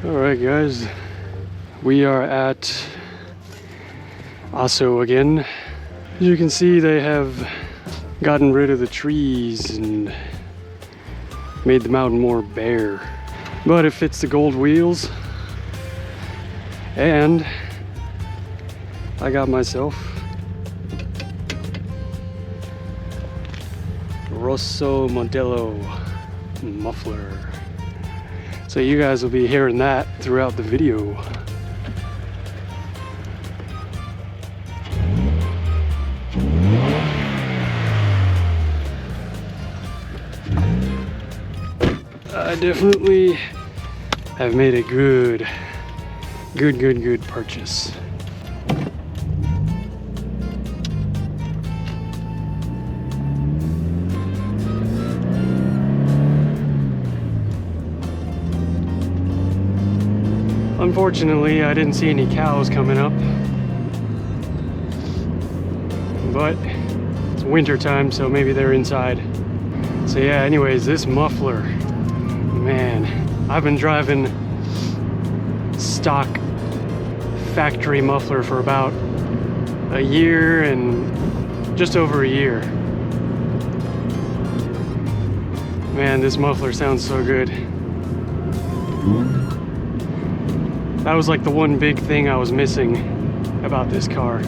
Alright guys, we are at Rosso again. As you can see, they have gotten rid of the trees and made the mountain more bare. But it fits the gold wheels. And I got myself Rosso Modello muffler. So you guys will be hearing that throughout the video. I definitely have made a good purchase. Unfortunately, I didn't see any cows coming up, but it's winter time, so maybe they're inside. So yeah, anyways, this muffler, man, I've been driving stock factory muffler for about a year and just over a year. Man, this muffler sounds so good. That was like the one big thing I was missing about this car.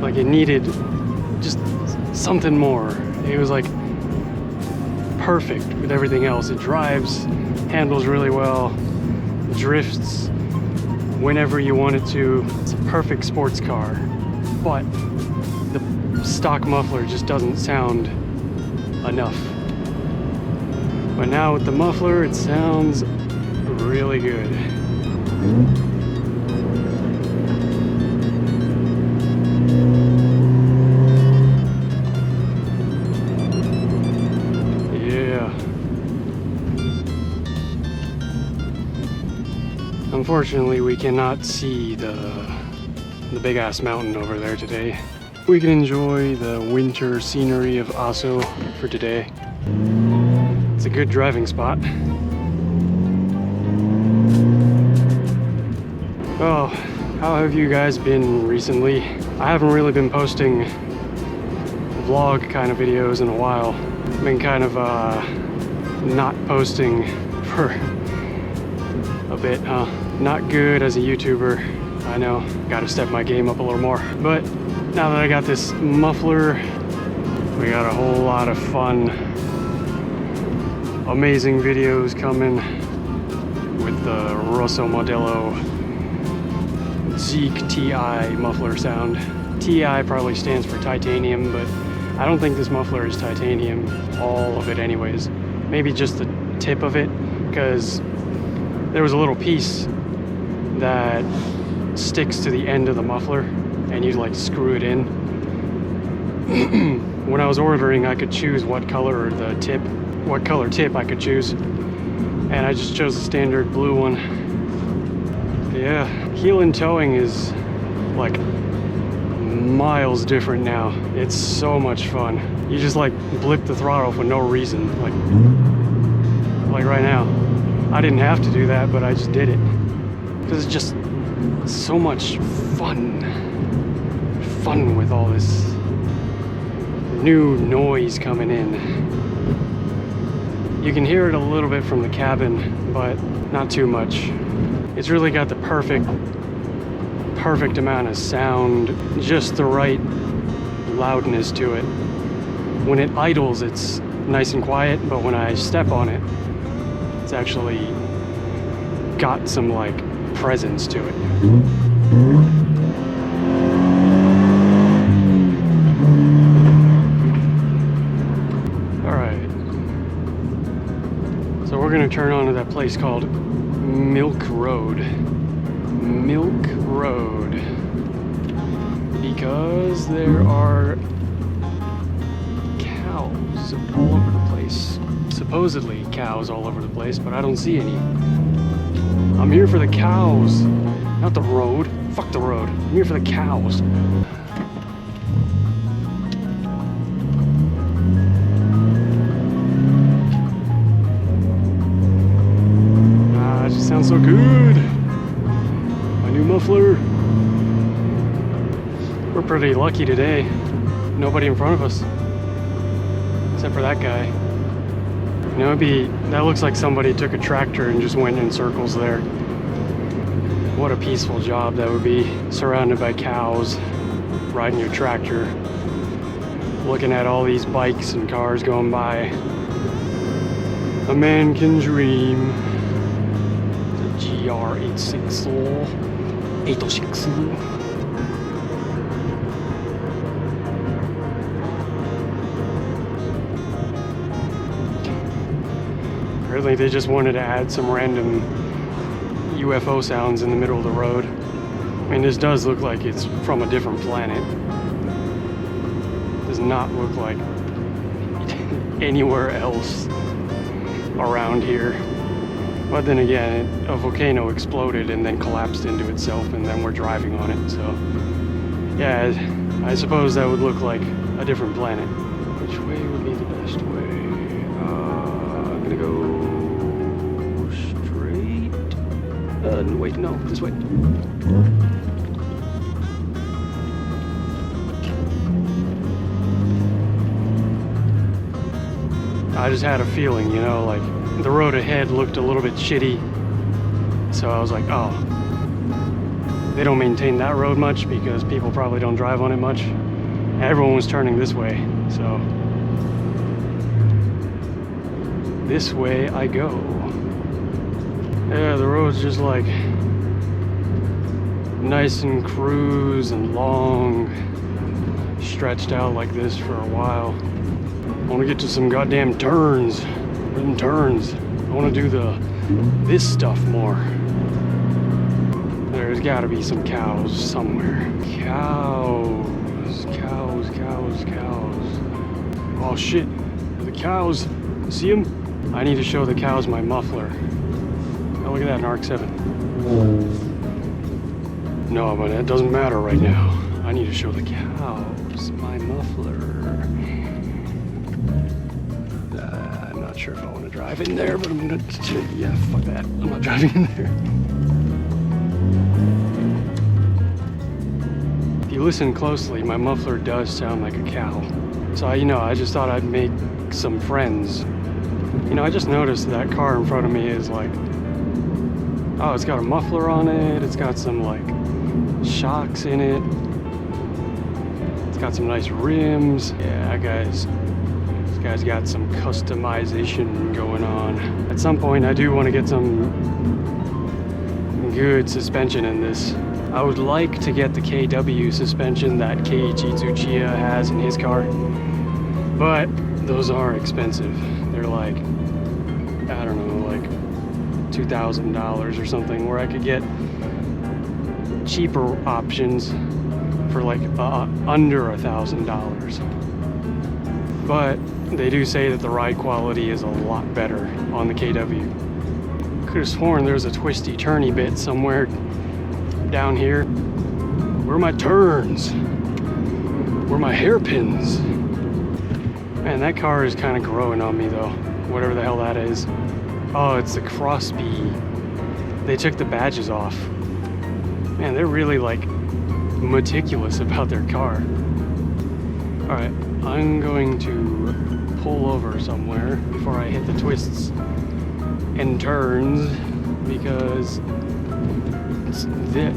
Like, it needed just something more. It was like perfect with everything else. It drives, handles really well, drifts whenever you want it to. It's a perfect sports car, but the stock muffler just doesn't sound enough. But now with the muffler, it sounds really good. Yeah. Unfortunately, we cannot see the big ass mountain over there today. We can enjoy the winter scenery of Rosso for today. It's a good driving spot. Oh, how have you guys been recently? I haven't really been posting vlog kind of videos in a while. I've been kind of not posting for a bit, huh? Not good as a YouTuber. I know, gotta step my game up a little more. But now that I got this muffler, we got a whole lot of fun, amazing videos coming with the Rosso Modello Zeek TI muffler sound. TI probably stands for titanium, but I don't think this muffler is titanium, all of it anyways. Maybe just the tip of it, because there was a little piece that sticks to the end of the muffler and you like screw it in. When I was ordering, I could choose what color tip I could choose, and I just chose the standard blue one. Yeah, heel and towing is like miles different now. It's so much fun. You just like blip the throttle for no reason. Like right now. I didn't have to do that, but I just did it. Because it's just so much fun. Fun with all this new noise coming in. You can hear it a little bit from the cabin, but not too much. It's really got the perfect amount of sound, just the right loudness to it. When it idles, it's nice and quiet, but when I step on it, it's actually got some like presence to it. Alright. So we're gonna turn on to that place called Milk Road, because there are cows all over the place. Supposedly cows all over the place, but I don't see any. I'm here for the cows, not the road. Fuck the road. I'm here for the cows. sounds so good. My new muffler. We're pretty lucky today. Nobody in front of us. Except for that guy. You know, that looks like somebody took a tractor and just went in circles there. What a peaceful job that would be, surrounded by cows, riding your tractor, looking at all these bikes and cars going by. A man can dream. The GR86 806. Really, they just wanted to add some random UFO sounds in the middle of the road. I mean, this does look like it's from a different planet. Does not look like anywhere else around here. But then again, a volcano exploded and then collapsed into itself, and then we're driving on it. So, yeah, I suppose that would look like a different planet. Which way would be the best way? I'm gonna go straight. Wait, no, this way. I just had a feeling, you know, like the road ahead looked a little bit shitty. So I was like, oh, they don't maintain that road much because people probably don't drive on it much. And everyone was turning this way, so this way I go. Yeah, the road's just like nice and cruise and long, stretched out like this for a while. I want to get to some goddamn turns. Rhythm turns. I want to do this stuff more. There's got to be some cows somewhere. Cows. Oh shit! The cows. See them? I need to show the cows my muffler. Oh, look at that, an ARC-7. No, but that doesn't matter right now. I need to show the cows my muffler. I'm not sure if I want to drive in there, but I'm gonna, yeah, fuck that. I'm not driving in there. If you listen closely, my muffler does sound like a cow. So, you know, I just thought I'd make some friends. You know, I just noticed that car in front of me is like, oh, it's got a muffler on it. It's got some like shocks in it. It's got some nice rims. Yeah, this guy's got some customization going on. At some point, I do want to get some good suspension in this. I would like to get the KW suspension that Keiichi Tsuchiya has in his car, but those are expensive. They're like, I don't know, like $2,000 or something, where I could get cheaper options for like under $1,000. But they do say that the ride quality is a lot better on the KW. Could have sworn there was a twisty turny bit somewhere down here. Where are my turns? Where are my hairpins? Man, that car is kind of growing on me though. Whatever the hell that is. Oh, it's the Crossbee. They took the badges off. Man, they're really like meticulous about their car. Alright, I'm going to pull over somewhere before I hit the twists and turns because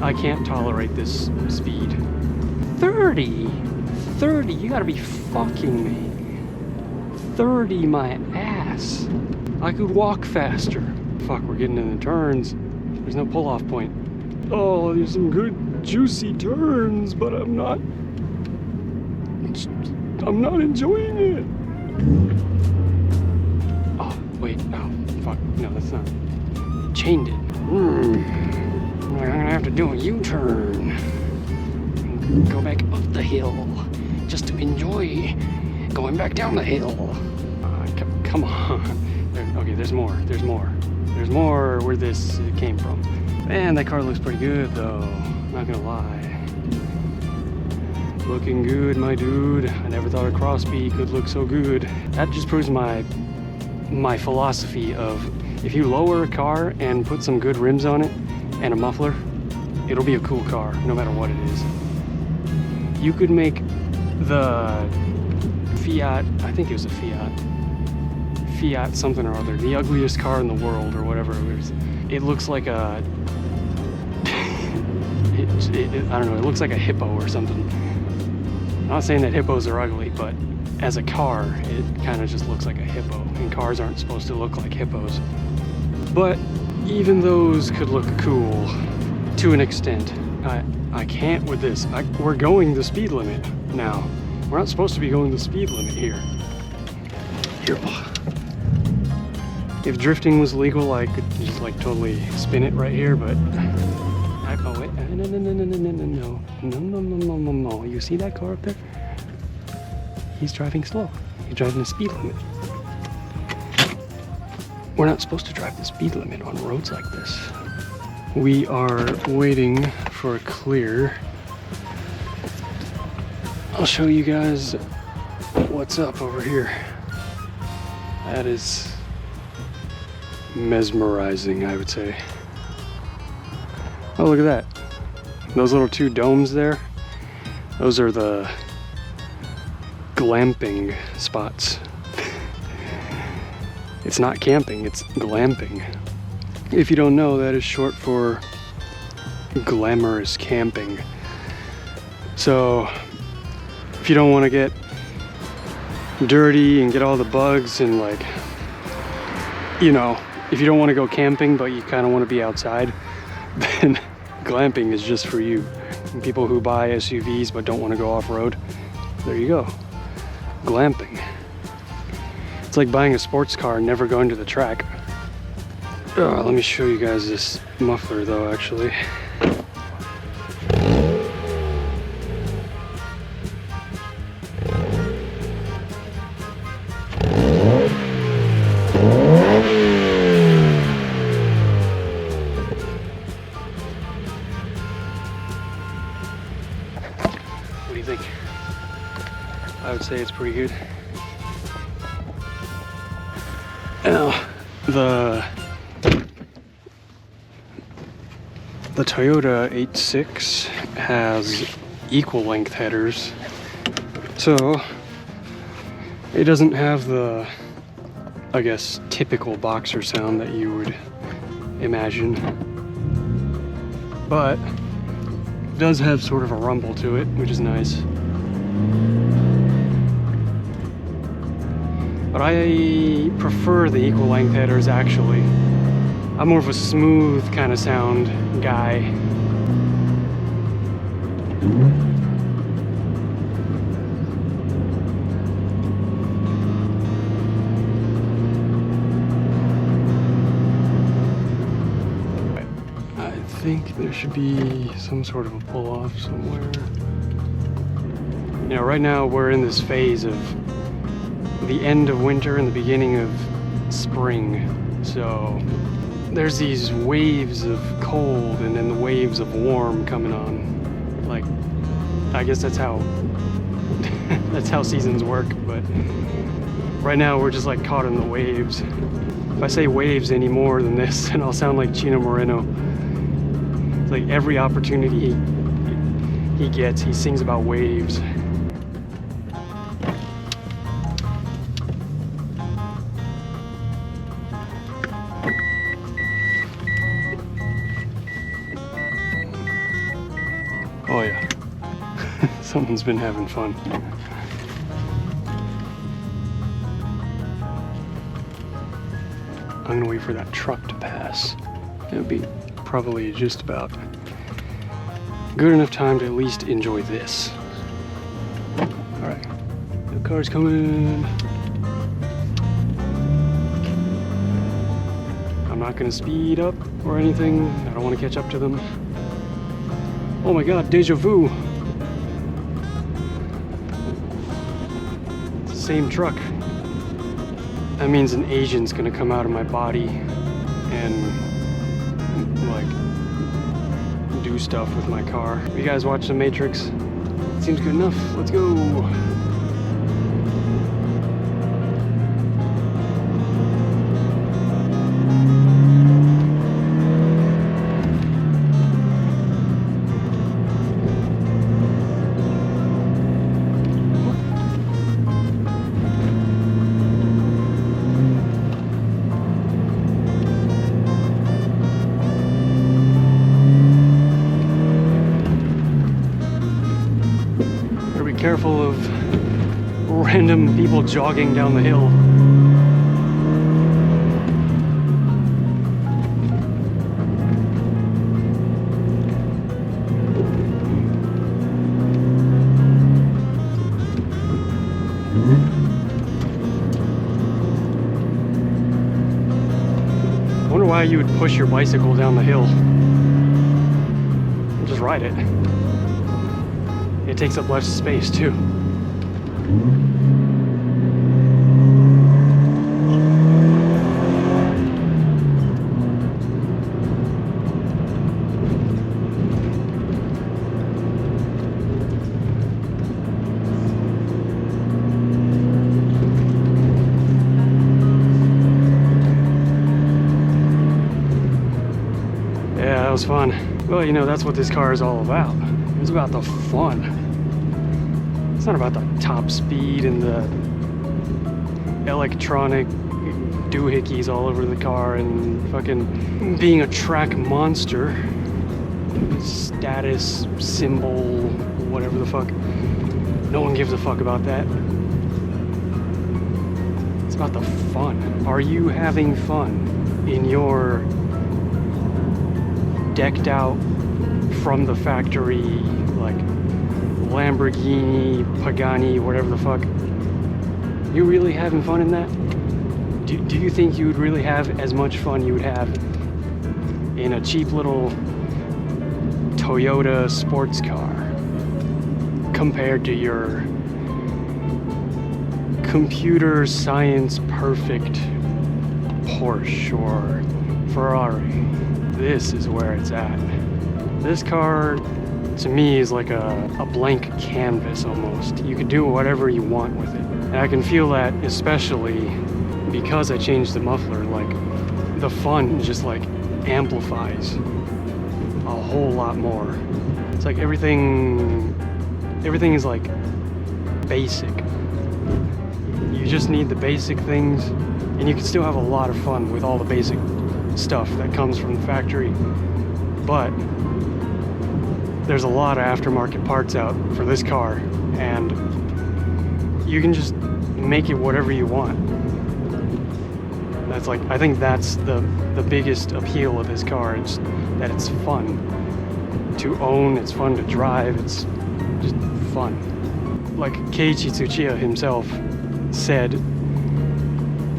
I can't tolerate this speed. 30, you gotta be fucking me. 30 my ass. I could walk faster. Fuck, we're getting in the turns. There's no pull-off point. Oh, there's some good juicy turns, but I'm not enjoying it. Oh, wait, oh, fuck, no, that's not. Chained it. I'm gonna have to do a U-turn. Go back up the hill, just to enjoy going back down the hill. Come on. Okay, there's more where this came from. Man, that car looks pretty good though, not gonna lie. Looking good, my dude. I never thought a Crossbee could look so good. That just proves my philosophy of If you lower a car and put some good rims on it and a muffler, it'll be a cool car, no matter what it is. You could make the Fiat, I think it was a Fiat something or other, the ugliest car in the world or whatever it was. It looks like a, I don't know, it looks like a hippo or something. I'm not saying that hippos are ugly, but as a car, it kind of just looks like a hippo, and cars aren't supposed to look like hippos. But even those could look cool to an extent. I can't with this. We're going the speed limit now. We're not supposed to be going the speed limit here. If drifting was legal, I could just like totally spin it right here, but oh wait, no. You see that car up there? He's driving slow. He's driving the speed limit. We're not supposed to drive the speed limit on roads like this. We are waiting for a clear. I'll show you guys what's up over here. That is mesmerizing, I would say. Oh, look at that. Those little two domes there, those are the glamping spots. It's not camping, it's glamping. If you don't know, that is short for glamorous camping. So if you don't want to get dirty and get all the bugs and like, you know, if you don't want to go camping but you kind of want to be outside, then glamping is just for you. And people who buy SUVs but don't want to go off-road, there you go. Glamping. It's like buying a sports car and never going to the track. Let me show you guys this muffler though, actually. What do you think? I would say it's pretty good. Now, the Toyota 86 has equal length headers, so it doesn't have the, I guess, typical boxer sound that you would imagine, but it does have sort of a rumble to it, which is nice. But I prefer the equal length headers, actually. I'm more of a smooth kind of sound guy. I think there should be some sort of a pull-off somewhere. You know, right now we're in this phase of the end of winter and the beginning of spring. So there's these waves of cold and then the waves of warm coming on. Like, I guess that's how that's how seasons work, but right now we're just like caught in the waves. If I say waves any more than this, then I'll sound like Chino Moreno. It's like every opportunity he gets, he sings about waves. Oh yeah, someone's been having fun. I'm gonna wait for that truck to pass. It'll be probably just about good enough time to at least enjoy this. All right, the car's coming. I'm not gonna speed up or anything. I don't want to catch up to them. Oh my god, deja vu. It's the same truck. That means an Asian's gonna come out of my body and like do stuff with my car. You guys watch The Matrix? Seems good enough. Let's go. careful of random people jogging down the hill. I wonder why you would push your bicycle down the hill. Just ride it. It takes up less space too. Yeah, that was fun. Well, you know, that's what this car is all about. It's about the fun. It's not about the top speed and the electronic doohickeys all over the car and fucking being a track monster. Status symbol, whatever the fuck. No one gives a fuck about that. It's about the fun. Are you having fun in your decked out from the factory, like Lamborghini, Pagani, whatever the fuck? You really having fun in that? Do you think you would really have as much fun you would have in a cheap little Toyota sports car compared to your computer science perfect Porsche or Ferrari? This is where it's at. This car, to me, is like a blank canvas almost. You can do whatever you want with it. And I can feel that especially because I changed the muffler. Like, the fun just like amplifies a whole lot more. It's like everything is like basic. You just need the basic things, and you can still have a lot of fun with all the basic stuff that comes from the factory. But there's a lot of aftermarket parts out for this car, and you can just make it whatever you want. That's like, I think that's the biggest appeal of this car. It's that it's fun to own, it's fun to drive, it's just fun. Like Keiichi Tsuchiya himself said,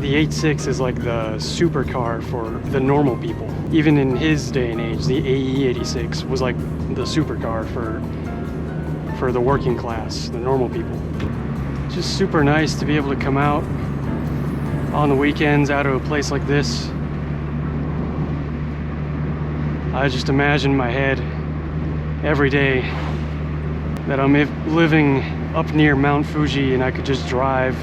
the 86 is like the supercar for the normal people. Even in his day and age, the AE86 was like the supercar for the working class, the normal people. Just super nice to be able to come out on the weekends out of a place like this. I just imagine in my head every day that I'm living up near Mount Fuji and I could just drive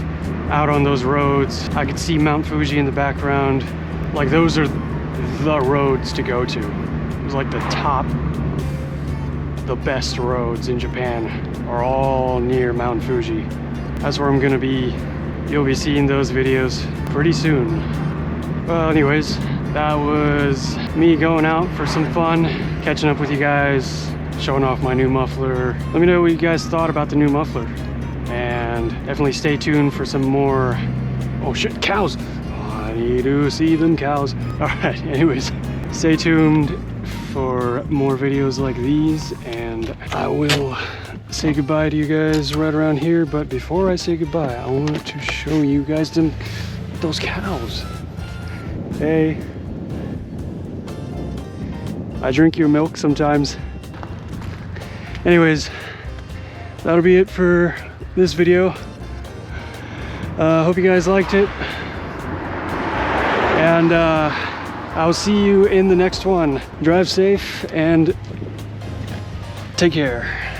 out on those roads. I could see Mount Fuji in the background. Like, those are the roads to go to. It was like the best roads in Japan are all near Mount Fuji. That's where I'm gonna be. You'll be seeing those videos pretty soon. Well, anyways, that was me going out for some fun, catching up with you guys, showing off my new muffler. Let me know what you guys thought about the new muffler. And definitely stay tuned for some more. Oh shit, cows! I need to see them cows. Alright, anyways, stay tuned for more videos like these, and I will say goodbye to you guys right around here. But before I say goodbye, I want to show you guys those cows. Hey, I drink your milk sometimes. Anyways, that'll be it for this video. Hope you guys liked it, and I'll see you in the next one. Drive safe and take care.